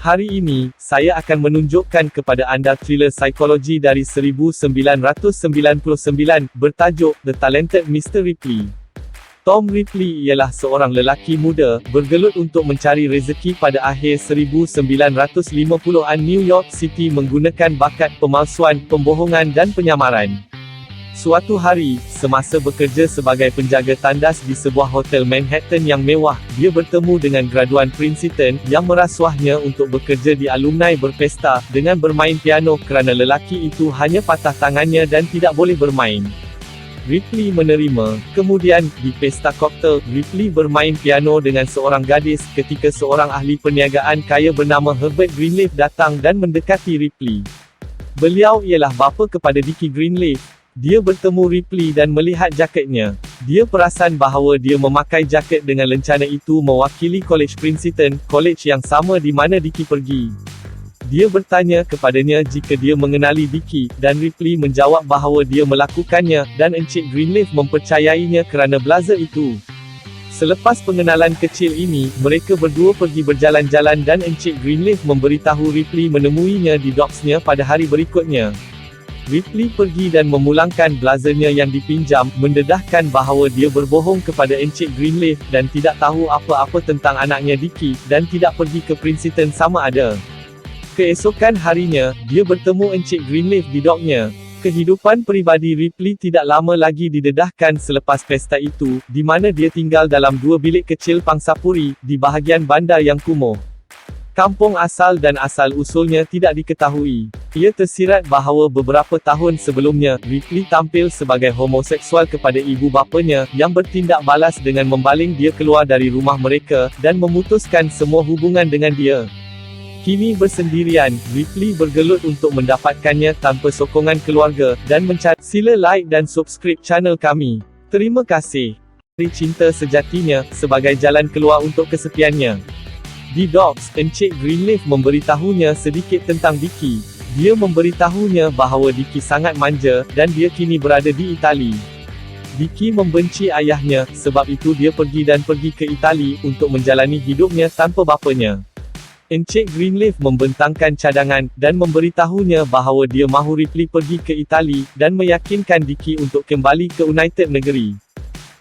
Hari ini, saya akan menunjukkan kepada anda thriller psikologi dari 1999, bertajuk The Talented Mr. Ripley. Tom Ripley ialah seorang lelaki muda, bergelut untuk mencari rezeki pada akhir 1950-an New York City menggunakan bakat pemalsuan, pembohongan dan penyamaran. Suatu hari, semasa bekerja sebagai penjaga tandas di sebuah hotel Manhattan yang mewah, dia bertemu dengan graduan Princeton, yang merasuahnya untuk bekerja di alumni berpesta, dengan bermain piano kerana lelaki itu hanya patah tangannya dan tidak boleh bermain. Ripley menerima. Kemudian, di pesta koktail, Ripley bermain piano dengan seorang gadis, ketika seorang ahli perniagaan kaya bernama Herbert Greenleaf datang dan mendekati Ripley. Beliau ialah bapa kepada Dickie Greenleaf. Dia bertemu Ripley dan melihat jaketnya. Dia perasan bahawa dia memakai jaket dengan lencana itu mewakili Kolej Princeton, kolej yang sama di mana Dickie pergi. Dia bertanya kepadanya jika dia mengenali Dickie, dan Ripley menjawab bahawa dia melakukannya, dan Encik Greenleaf mempercayainya kerana blazer itu. Selepas pengenalan kecil ini, mereka berdua pergi berjalan-jalan dan Encik Greenleaf memberitahu Ripley menemuinya di docksnya pada hari berikutnya. Ripley pergi dan memulangkan blazernya yang dipinjam, mendedahkan bahawa dia berbohong kepada Encik Greenleaf, dan tidak tahu apa-apa tentang anaknya Dickie, dan tidak pergi ke Princeton sama ada. Keesokan harinya, dia bertemu Encik Greenleaf di doknya. Kehidupan peribadi Ripley tidak lama lagi didedahkan selepas pesta itu, di mana dia tinggal dalam dua bilik kecil pangsapuri, di bahagian bandar yang kumuh. Kampung asal dan asal-usulnya tidak diketahui. Ia tersirat bahawa beberapa tahun sebelumnya, Ripley tampil sebagai homoseksual kepada ibu bapanya, yang bertindak balas dengan membaling dia keluar dari rumah mereka, dan memutuskan semua hubungan dengan dia. Kini bersendirian, Ripley bergelut untuk mendapatkannya tanpa sokongan keluarga, dan mencari. Sila like dan subscribe channel kami. Terima kasih. Cari cinta sejatinya, sebagai jalan keluar untuk kesepiannya. Di docks, Encik Greenleaf memberitahunya sedikit tentang Dickie. Dia memberitahunya bahawa Dickie sangat manja, dan dia kini berada di Itali. Dickie membenci ayahnya, sebab itu dia pergi ke Itali, untuk menjalani hidupnya tanpa bapanya. Encik Greenleaf membentangkan cadangan, dan memberitahunya bahawa dia mahu Ripley pergi ke Itali, dan meyakinkan Dickie untuk kembali ke United Negeri.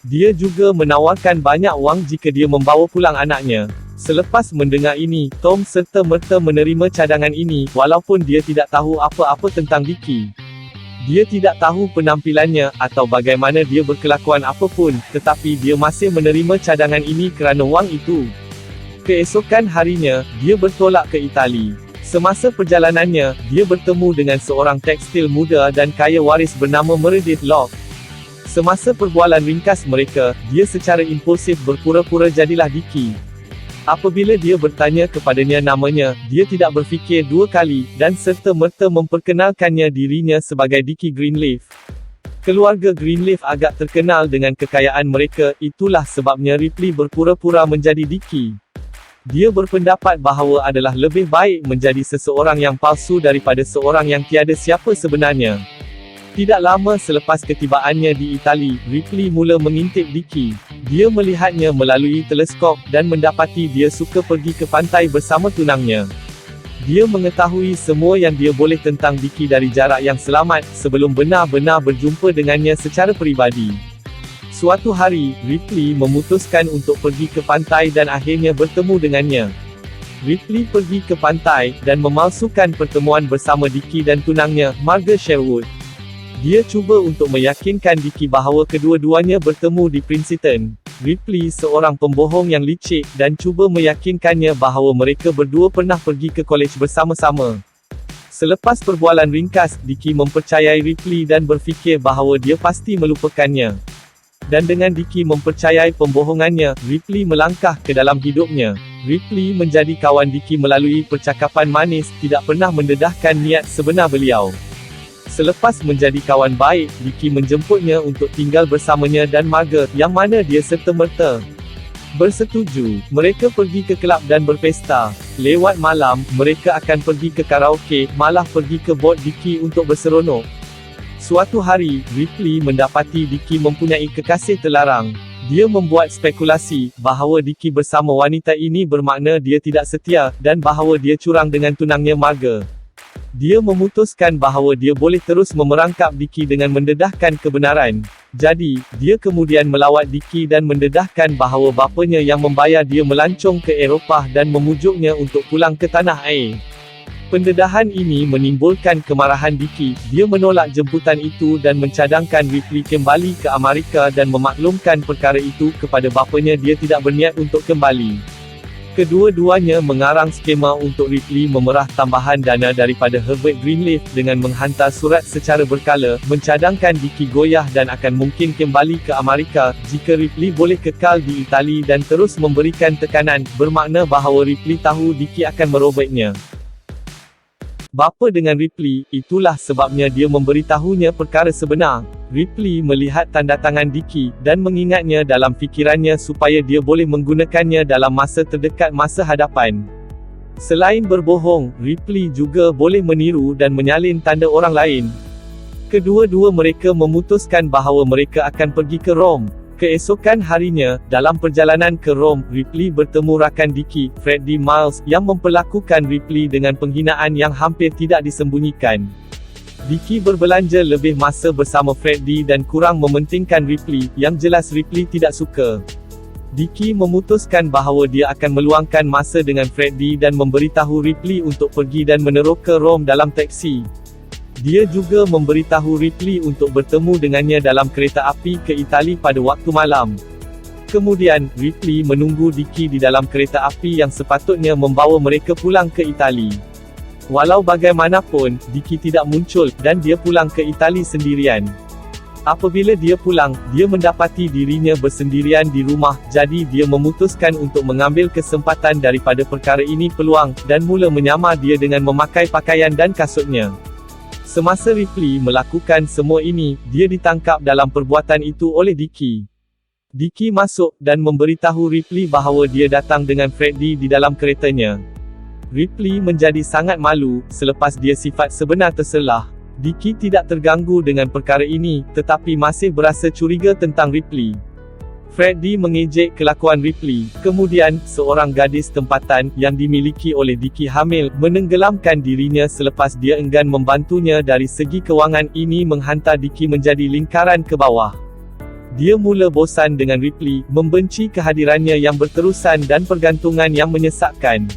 Dia juga menawarkan banyak wang jika dia membawa pulang anaknya. Selepas mendengar ini, Tom serta-merta menerima cadangan ini, walaupun dia tidak tahu apa-apa tentang Dickie. Dia tidak tahu penampilannya, atau bagaimana dia berkelakuan apapun, tetapi dia masih menerima cadangan ini kerana wang itu. Keesokan harinya, dia bertolak ke Itali. Semasa perjalanannya, dia bertemu dengan seorang tekstil muda dan kaya waris bernama Meredith Locke. Semasa perbualan ringkas mereka, dia secara impulsif berpura-pura jadilah Dickie. Apabila dia bertanya kepadanya namanya, dia tidak berfikir dua kali, dan serta-merta memperkenalkannya dirinya sebagai Dickie Greenleaf. Keluarga Greenleaf agak terkenal dengan kekayaan mereka, itulah sebabnya Ripley berpura-pura menjadi Dickie. Dia berpendapat bahawa adalah lebih baik menjadi seseorang yang palsu daripada seorang yang tiada siapa sebenarnya. Tidak lama selepas ketibaannya di Itali, Ripley mula mengintip Dickie. Dia melihatnya melalui teleskop, dan mendapati dia suka pergi ke pantai bersama tunangnya. Dia mengetahui semua yang dia boleh tentang Dickie dari jarak yang selamat, sebelum benar-benar berjumpa dengannya secara peribadi. Suatu hari, Ripley memutuskan untuk pergi ke pantai dan akhirnya bertemu dengannya. Ripley pergi ke pantai, dan memalsukan pertemuan bersama Dickie dan tunangnya, Marga Sherwood. Dia cuba untuk meyakinkan Dickie bahawa kedua-duanya bertemu di Princeton. Ripley seorang pembohong yang licik, dan cuba meyakinkannya bahawa mereka berdua pernah pergi ke kolej bersama-sama. Selepas perbualan ringkas, Dickie mempercayai Ripley dan berfikir bahawa dia pasti melupakannya. Dan dengan Dickie mempercayai pembohongannya, Ripley melangkah ke dalam hidupnya. Ripley menjadi kawan Dickie melalui percakapan manis, tidak pernah mendedahkan niat sebenar beliau. Selepas menjadi kawan baik, Dickie menjemputnya untuk tinggal bersamanya dan Marga, yang mana dia serta-merta bersetuju. Mereka pergi ke kelab dan berpesta. Lewat malam, mereka akan pergi ke karaoke, malah pergi ke bot Dickie untuk berseronok. Suatu hari, Ripley mendapati Dickie mempunyai kekasih terlarang. Dia membuat spekulasi bahawa Dicky bersama wanita ini bermakna dia tidak setia, dan bahawa dia curang dengan tunangnya Marga. Dia memutuskan bahawa dia boleh terus memerangkap Dicky dengan mendedahkan kebenaran. Jadi, dia kemudian melawat Dicky dan mendedahkan bahawa bapanya yang membayar dia melancong ke Eropah dan memujuknya untuk pulang ke tanah air. Pendedahan ini menimbulkan kemarahan Dicky. Dia menolak jemputan itu dan mencadangkan Ripley kembali ke Amerika dan memaklumkan perkara itu kepada bapanya. Dia tidak berniat untuk kembali. Kedua-duanya mengarang skema untuk Ripley memerah tambahan dana daripada Herbert Greenleaf dengan menghantar surat secara berkala, mencadangkan Dicky goyah dan akan mungkin kembali ke Amerika, jika Ripley boleh kekal di Itali dan terus memberikan tekanan, bermakna bahawa Ripley tahu Dicky akan merobeknya. Bapa dengan Ripley, itulah sebabnya dia memberitahunya perkara sebenar. Ripley melihat tanda tangan Dicky, dan mengingatnya dalam fikirannya supaya dia boleh menggunakannya dalam masa terdekat masa hadapan. Selain berbohong, Ripley juga boleh meniru dan menyalin tanda orang lain. Kedua-dua mereka memutuskan bahawa mereka akan pergi ke Rom. Keesokan harinya, dalam perjalanan ke Rom, Ripley bertemu rakan Dicky, Freddie Miles, yang memperlakukan Ripley dengan penghinaan yang hampir tidak disembunyikan. Dicky berbelanja lebih masa bersama Freddie dan kurang mementingkan Ripley, yang jelas Ripley tidak suka. Dicky memutuskan bahawa dia akan meluangkan masa dengan Freddie dan memberitahu Ripley untuk pergi dan meneroka Rom dalam teksi. Dia juga memberitahu Ripley untuk bertemu dengannya dalam kereta api ke Itali pada waktu malam. Kemudian, Ripley menunggu Dicky di dalam kereta api yang sepatutnya membawa mereka pulang ke Itali. Walau bagaimanapun, Dicky tidak muncul, dan dia pulang ke Itali sendirian. Apabila dia pulang, dia mendapati dirinya bersendirian di rumah, jadi dia memutuskan untuk mengambil kesempatan daripada perkara ini peluang, dan mula menyamar dia dengan memakai pakaian dan kasutnya. Semasa Ripley melakukan semua ini, dia ditangkap dalam perbuatan itu oleh Dicky. Dicky masuk, dan memberitahu Ripley bahawa dia datang dengan Freddie di dalam keretanya. Ripley menjadi sangat malu, selepas dia sifat sebenar terselah. Dicky tidak terganggu dengan perkara ini, tetapi masih berasa curiga tentang Ripley. Freddie mengejek kelakuan Ripley. Kemudian, seorang gadis tempatan, yang dimiliki oleh Dicky hamil, menenggelamkan dirinya selepas dia enggan membantunya dari segi kewangan. Ini menghantar Dicky menjadi lingkaran ke bawah. Dia mula bosan dengan Ripley, membenci kehadirannya yang berterusan dan pergantungan yang menyesakkan.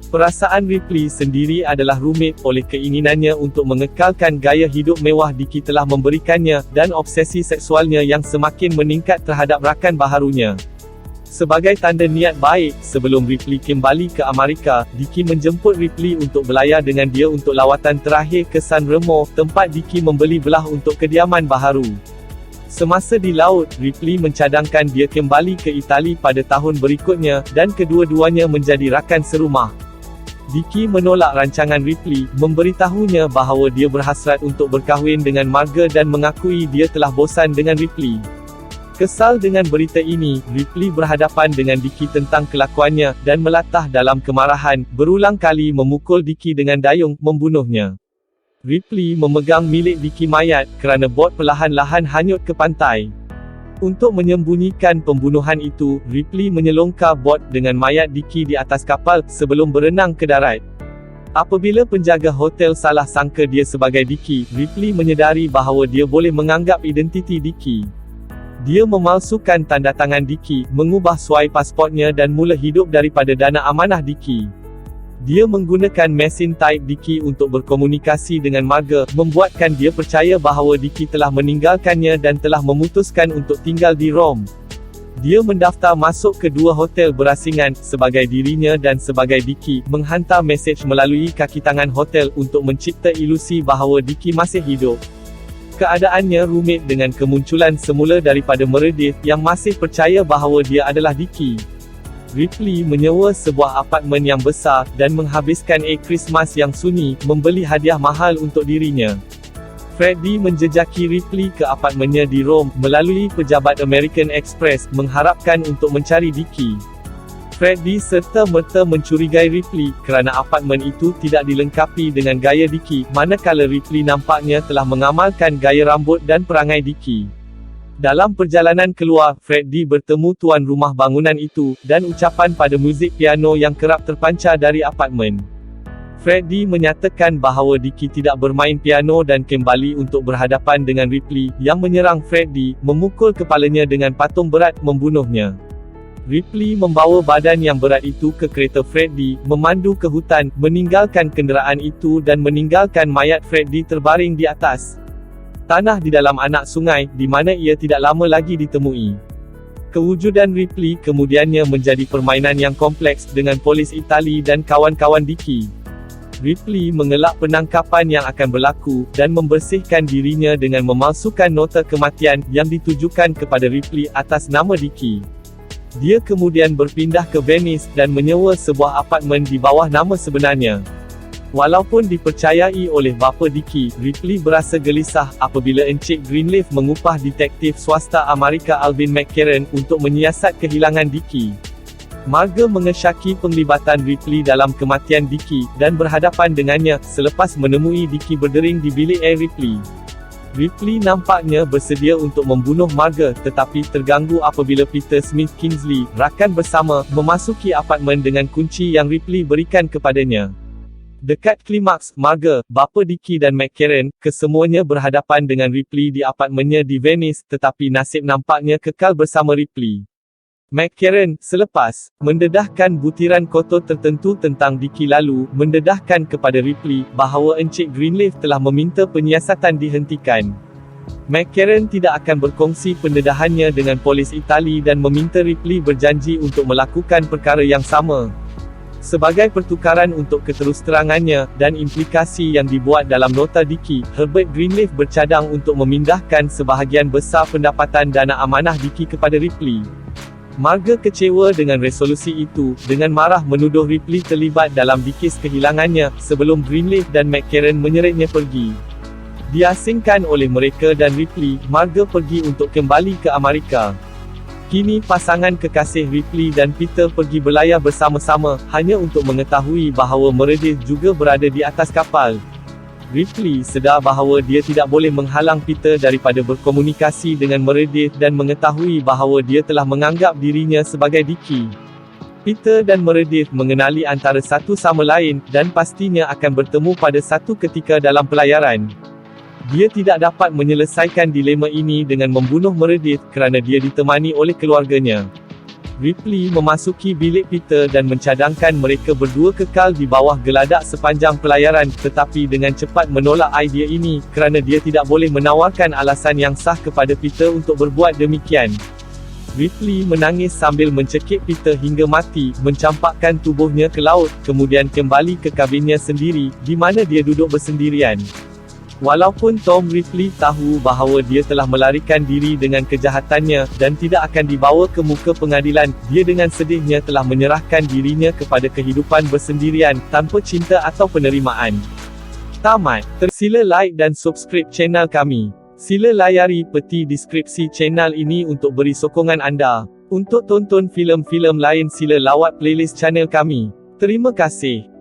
Perasaan Ripley sendiri adalah rumit, oleh keinginannya untuk mengekalkan gaya hidup mewah Dicky telah memberikannya, dan obsesi seksualnya yang semakin meningkat terhadap rakan baharunya. Sebagai tanda niat baik, sebelum Ripley kembali ke Amerika, Dicky menjemput Ripley untuk berlayar dengan dia untuk lawatan terakhir ke San Remo, tempat Dicky membeli belah untuk kediaman baharu. Semasa di laut, Ripley mencadangkan dia kembali ke Itali pada tahun berikutnya, dan kedua-duanya menjadi rakan serumah. Dicky menolak rancangan Ripley, memberitahunya bahawa dia berhasrat untuk berkahwin dengan Marga dan mengakui dia telah bosan dengan Ripley. Kesal dengan berita ini, Ripley berhadapan dengan Dicky tentang kelakuannya, dan melatah dalam kemarahan, berulang kali memukul Dicky dengan dayung, membunuhnya. Ripley memegang milik Dicky mayat, kerana bot perlahan-lahan hanyut ke pantai. Untuk menyembunyikan pembunuhan itu, Ripley menyelongkar bot dengan mayat Dicky di atas kapal, sebelum berenang ke darat. Apabila penjaga hotel salah sangka dia sebagai Dicky, Ripley menyedari bahawa dia boleh menganggap identiti Dicky. Dia memalsukan tanda tangan Dicky, mengubah suai pasportnya dan mula hidup daripada dana amanah Dicky. Dia menggunakan mesin type Dicky untuk berkomunikasi dengan Marga, membuatkan dia percaya bahawa Dicky telah meninggalkannya dan telah memutuskan untuk tinggal di Rom. Dia mendaftar masuk ke dua hotel berasingan, sebagai dirinya dan sebagai Dicky, menghantar mesej melalui kaki tangan hotel untuk mencipta ilusi bahawa Dicky masih hidup. Keadaannya rumit dengan kemunculan semula daripada Meredith, yang masih percaya bahawa dia adalah Dicky. Ripley menyewa sebuah apartmen yang besar, dan menghabiskan Christmas yang sunyi, membeli hadiah mahal untuk dirinya. Freddie menjejaki Ripley ke apartmennya di Rom, melalui pejabat American Express, mengharapkan untuk mencari Dicky. Freddie serta-merta mencurigai Ripley, kerana apartmen itu tidak dilengkapi dengan gaya Dicky, manakala Ripley nampaknya telah mengamalkan gaya rambut dan perangai Dicky. Dalam perjalanan keluar, Freddie bertemu tuan rumah bangunan itu, dan ucapan pada muzik piano yang kerap terpancar dari apartmen. Freddie menyatakan bahawa Dickie tidak bermain piano dan kembali untuk berhadapan dengan Ripley, yang menyerang Freddie, memukul kepalanya dengan patung berat, membunuhnya. Ripley membawa badan yang berat itu ke kereta Freddie, memandu ke hutan, meninggalkan kenderaan itu dan meninggalkan mayat Freddie terbaring di atas tanah di dalam anak sungai, di mana ia tidak lama lagi ditemui. Kewujudan Ripley kemudiannya menjadi permainan yang kompleks dengan polis Itali dan kawan-kawan Dickie. Ripley mengelak penangkapan yang akan berlaku, dan membersihkan dirinya dengan memalsukan nota kematian, yang ditujukan kepada Ripley atas nama Dickie. Dia kemudian berpindah ke Venice, dan menyewa sebuah apartmen di bawah nama sebenarnya. Walaupun dipercayai oleh bapa Dickie, Ripley berasa gelisah apabila Encik Greenleaf mengupah detektif swasta Amerika Alvin McCarran untuk menyiasat kehilangan Dickie. Marga mengesyaki penglibatan Ripley dalam kematian Dickie, dan berhadapan dengannya, selepas menemui Dickie berdering di bilik Ripley. Ripley nampaknya bersedia untuk membunuh Marga, tetapi terganggu apabila Peter Smith Kingsley, rakan bersama, memasuki apartmen dengan kunci yang Ripley berikan kepadanya. Dekat klimaks, Marga, bapa Dickie dan McCarran, kesemuanya berhadapan dengan Ripley di apartmennya di Venice, tetapi nasib nampaknya kekal bersama Ripley. McCarran, selepas mendedahkan butiran kotor tertentu tentang Dickie lalu mendedahkan kepada Ripley bahawa Encik Greenleaf telah meminta penyiasatan dihentikan. McCarran tidak akan berkongsi pendedahannya dengan polis Itali dan meminta Ripley berjanji untuk melakukan perkara yang sama. Sebagai pertukaran untuk keterusterangannya, dan implikasi yang dibuat dalam nota Dickie, Herbert Greenleaf bercadang untuk memindahkan sebahagian besar pendapatan dana amanah Dickie kepada Ripley. Marga kecewa dengan resolusi itu, dengan marah menuduh Ripley terlibat dalam dikis kehilangannya, sebelum Greenleaf dan McCarran menyeretnya pergi. Diasingkan oleh mereka dan Ripley, Marga pergi untuk kembali ke Amerika. Kini pasangan kekasih Ripley dan Peter pergi berlayar bersama-sama, hanya untuk mengetahui bahawa Meredith juga berada di atas kapal. Ripley sedar bahawa dia tidak boleh menghalang Peter daripada berkomunikasi dengan Meredith dan mengetahui bahawa dia telah menganggap dirinya sebagai Dickie. Peter dan Meredith mengenali antara satu sama lain, dan pastinya akan bertemu pada satu ketika dalam pelayaran. Dia tidak dapat menyelesaikan dilema ini dengan membunuh Meredith, kerana dia ditemani oleh keluarganya. Ripley memasuki bilik Peter dan mencadangkan mereka berdua kekal di bawah geladak sepanjang pelayaran, tetapi dengan cepat menolak idea ini, kerana dia tidak boleh menawarkan alasan yang sah kepada Peter untuk berbuat demikian. Ripley menangis sambil mencekik Peter hingga mati, mencampakkan tubuhnya ke laut, kemudian kembali ke kabinnya sendiri, di mana dia duduk bersendirian. Walaupun Tom Ripley tahu bahawa dia telah melarikan diri dengan kejahatannya, dan tidak akan dibawa ke muka pengadilan, dia dengan sedihnya telah menyerahkan dirinya kepada kehidupan bersendirian, tanpa cinta atau penerimaan. Tamat. Sila like dan subscribe channel kami. Sila layari peti deskripsi channel ini untuk beri sokongan anda. Untuk tonton filem-filem lain sila lawat playlist channel kami. Terima kasih.